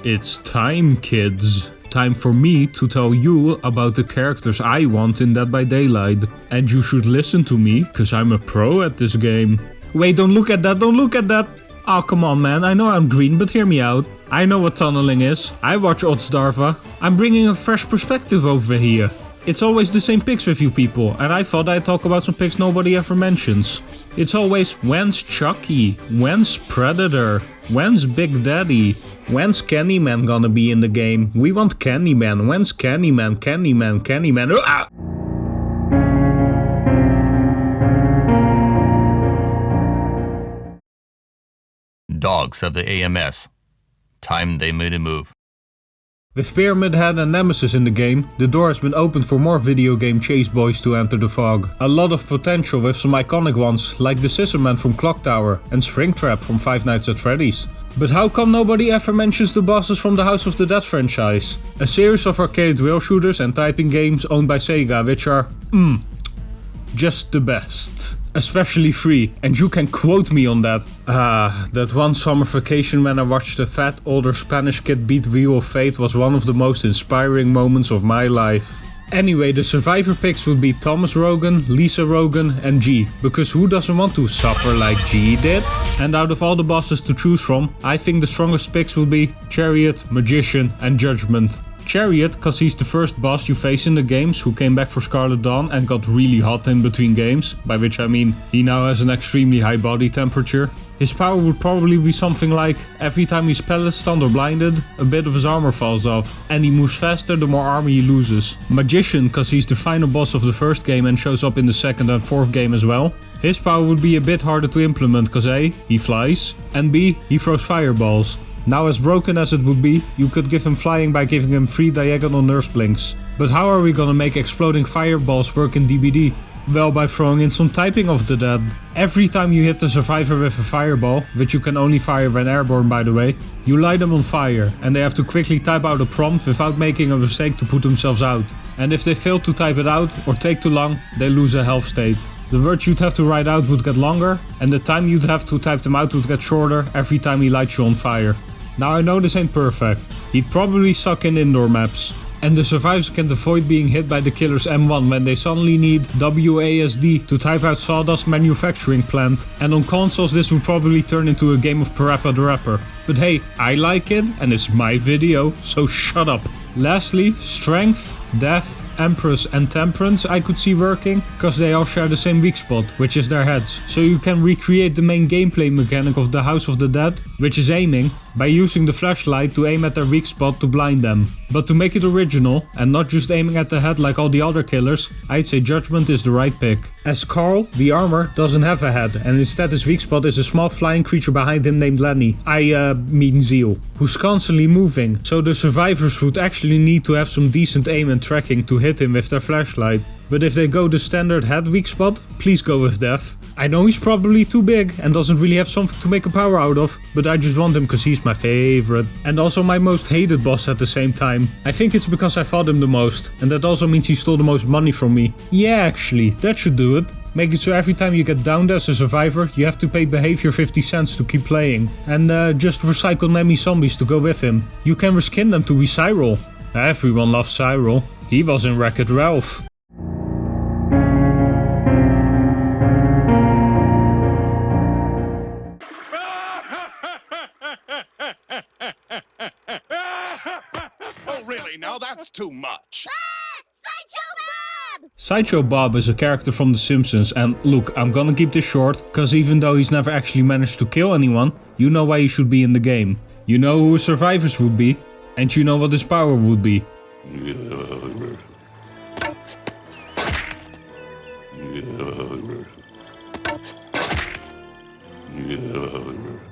It's time, kids. Time for me to tell you about the characters I want in Dead by Daylight. And you should listen to me, cause I'm a pro at this game. Wait, don't look at that, don't look at that! Oh, come on man, I know I'm green, but hear me out. I know what tunneling is. I watch Oddsdarva. I'm bringing a fresh perspective over here. It's always the same pics with you people, and I thought I'd talk about some pics nobody ever mentions. It's always, when's Chucky? When's Predator? When's Big Daddy? When's Candyman gonna be in the game? We want Candyman. When's Candyman? Candyman, Candyman. Ah! Dogs of the AMS. Time they made a move. With Pyramid Head and Nemesis in the game, the door has been opened for more video game chase boys to enter the fog. A lot of potential with some iconic ones like the Scissorman from Clock Tower and Springtrap from Five Nights at Freddy's. But how come nobody ever mentions the bosses from the House of the Dead franchise? A series of arcade rail shooters and typing games owned by Sega which are, just the best. Especially 3, and you can quote me on that. That one summer vacation when I watched a fat older Spanish kid beat Wheel of Fate was one of the most inspiring moments of my life. Anyway, the survivor picks would be Thomas Rogan, Lisa Rogan and G, because who doesn't want to suffer like G did? And out of all the bosses to choose from, I think the strongest picks would be Chariot, Magician and Judgment. Chariot, cause he's the first boss you face in the games who came back for Scarlet Dawn and got really hot in between games, by which I mean he now has an extremely high body temperature. His power would probably be something like, every time he's pellet stunned or blinded, a bit of his armor falls off, and he moves faster the more armor he loses. Magician, cause he's the final boss of the first game and shows up in the second and fourth game as well. His power would be a bit harder to implement cause A, he flies, and B, he throws fireballs. Now as broken as it would be, you could give him flying by giving him 3 diagonal nurse blinks. But how are we gonna make exploding fireballs work in DBD? Well, by throwing in some typing of the dead. Every time you hit the survivor with a fireball, which you can only fire when airborne by the way, you light them on fire and they have to quickly type out a prompt without making a mistake to put themselves out. And if they fail to type it out or take too long, they lose a health state. The words you'd have to write out would get longer and the time you'd have to type them out would get shorter every time he lights you on fire. Now I know this ain't perfect, he'd probably suck in indoor maps. And the survivors can't avoid being hit by the killer's M1 when they suddenly need WASD to type out Sawdust Manufacturing Plant. And on consoles this would probably turn into a game of Parappa the Rapper. But hey, I like it and it's my video, so shut up. Lastly, Strength, Death, Empress and Temperance I could see working, cause they all share the same weak spot, which is their heads. So you can recreate the main gameplay mechanic of the House of the Dead, which is aiming, by using the flashlight to aim at their weak spot to blind them. But to make it original, and not just aiming at the head like all the other killers, I'd say Judgment is the right pick. As Carl, the armor, doesn't have a head, and instead his weak spot is a small flying creature behind him named Lenny, I mean Zeal, who's constantly moving, so the survivors would actually need to have some decent aim and tracking to hit him with their flashlight. But if they go the standard head weak spot, please go with Death. I know he's probably too big and doesn't really have something to make a power out of, but I just want him cause he's my favorite. And also my most hated boss at the same time. I think it's because I fought him the most, and that also means he stole the most money from me. Yeah, actually, that should do it. Make it so every time you get downed as a survivor, you have to pay behavior 50 cents to keep playing. And just recycle Nemi zombies to go with him. You can reskin them to be Cyril. Everyone loves Cyril. He was in Wreck-It Ralph. Oh really, now that's too much. Sideshow Bob is a character from The Simpsons, and look, I'm gonna keep this short, cause even though he's never actually managed to kill anyone, you know why he should be in the game. You know who his survivors would be, and you know what his power would be.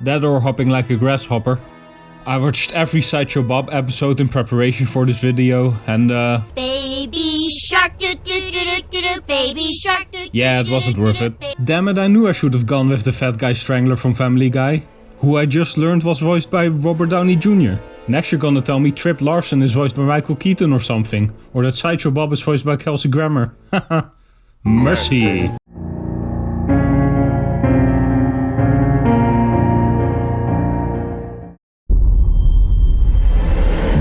That or hopping like a grasshopper. I watched every Sideshow Bob episode in preparation for this video, and Baby shark doo doo doo doo doo doo, baby shark doo. Yeah, it wasn't worth it. Damn it, I knew I should have gone with the fat guy strangler from Family Guy, who I just learned was voiced by Robert Downey Jr. Next you're gonna tell me Trip Larson is voiced by Michael Keaton or something, or that Sideshow Bob is voiced by Kelsey Grammer. Haha. Mercy.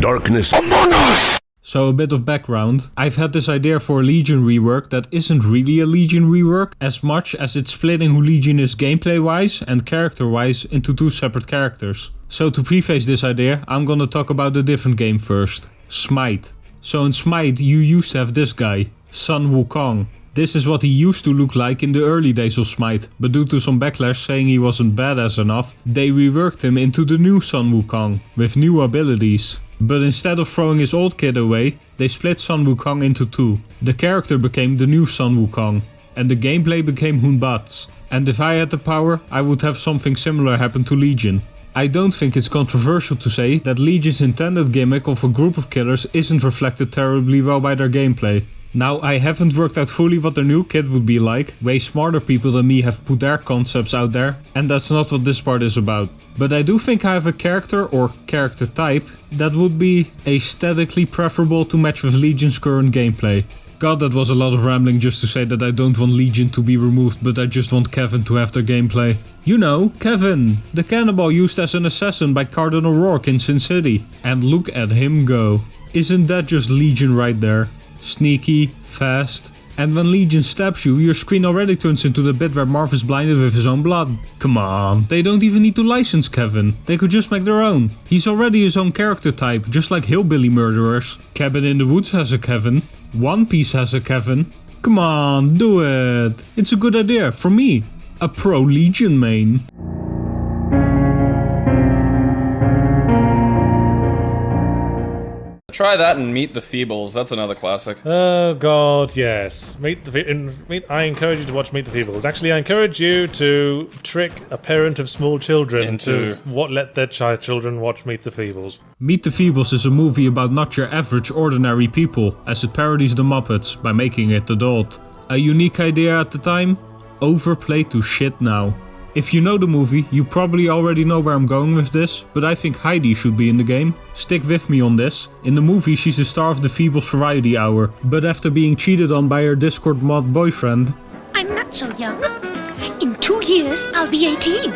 darkness among us! So a bit of background. I've had this idea for a Legion rework that isn't really a Legion rework as much as it's splitting who Legion is gameplay wise and character wise into two separate characters. So to preface this idea, I'm gonna talk about a different game first. Smite. So in Smite you used to have this guy, Sun Wukong. This is what he used to look like in the early days of Smite, but due to some backlash saying he wasn't badass enough, they reworked him into the new Sun Wukong, with new abilities. But instead of throwing his old kid away, they split Sun Wukong into two. The character became the new Sun Wukong, and the gameplay became Hun Bat's. And if I had the power, I would have something similar happen to Legion. I don't think it's controversial to say that Legion's intended gimmick of a group of killers isn't reflected terribly well by their gameplay. Now, I haven't worked out fully what their new kit would be like, way smarter people than me have put their concepts out there, and that's not what this part is about. But I do think I have a character, or character type, that would be aesthetically preferable to match with Legion's current gameplay. God, that was a lot of rambling just to say that I don't want Legion to be removed, but I just want Kevin to have their gameplay. You know, Kevin, the cannibal used as an assassin by Cardinal Rourke in Sin City. And look at him go. Isn't that just Legion right there? Sneaky, fast, and when Legion stabs you, your screen already turns into the bit where Marv is blinded with his own blood. Come on, they don't even need to license Kevin, they could just make their own. He's already his own character type, just like Hillbilly Murderers. Cabin in the Woods has a Kevin, One Piece has a Kevin. Come on, do it. It's a good idea, for me, a pro Legion main. Try that and Meet the Feebles. That's another classic. Oh God, yes. I encourage you to watch Meet the Feebles. Actually, I encourage you to trick a parent of small children to let their children watch Meet the Feebles. Meet the Feebles is a movie about not your average ordinary people, as it parodies the Muppets by making it adult. A unique idea at the time? Overplayed to shit now. If you know the movie, you probably already know where I'm going with this, but I think Heidi should be in the game. Stick with me on this. In the movie, she's the star of the Feebles Variety Hour, but after being cheated on by her Discord mod boyfriend... I'm not so young. In 2 years, I'll be 18.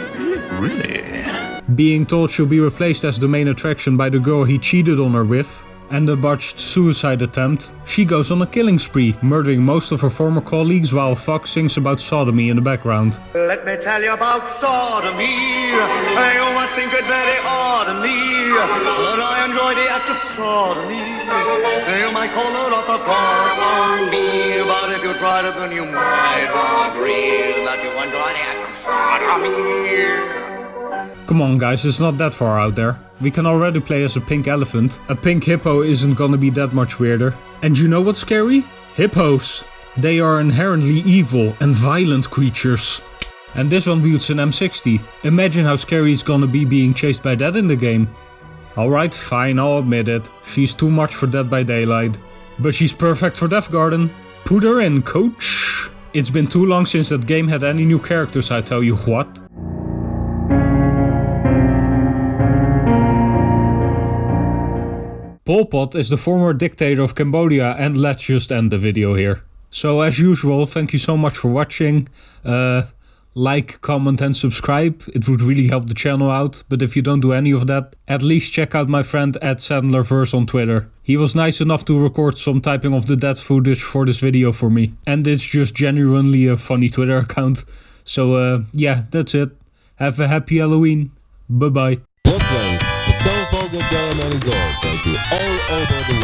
Really? Being told she'll be replaced as the main attraction by the girl he cheated on her with, and a botched suicide attempt, she goes on a killing spree, murdering most of her former colleagues while Fox sings about sodomy in the background. Let me tell you about sodomy. You must think it very odd of me, but I enjoy the act of sodomy. You might call it off the bar on me, but if you tried it then you might agree that you enjoy the act of sodomy. Come on guys, it's not that far out there. We can already play as a pink elephant. A pink hippo isn't gonna be that much weirder. And you know what's scary? Hippos. They are inherently evil and violent creatures. And this one wields an M60. Imagine how scary it's gonna be being chased by that in the game. Alright, fine, I'll admit it. She's too much for Dead by Daylight. But she's perfect for Death Garden. Put her in, coach. It's been too long since that game had any new characters, I tell you what. Pol Pot is the former dictator of Cambodia, and let's just end the video here. So as usual, thank you so much for watching. Like, comment and subscribe, it would really help the channel out. But if you don't do any of that, at least check out my friend @Sandlerverse on Twitter. He was nice enough to record some typing of the dead footage for this video for me. And it's just genuinely a funny Twitter account. So yeah, that's it. Have a happy Halloween. Bye bye. Brooklyn, but don't forget Germany goes. Thank you all over the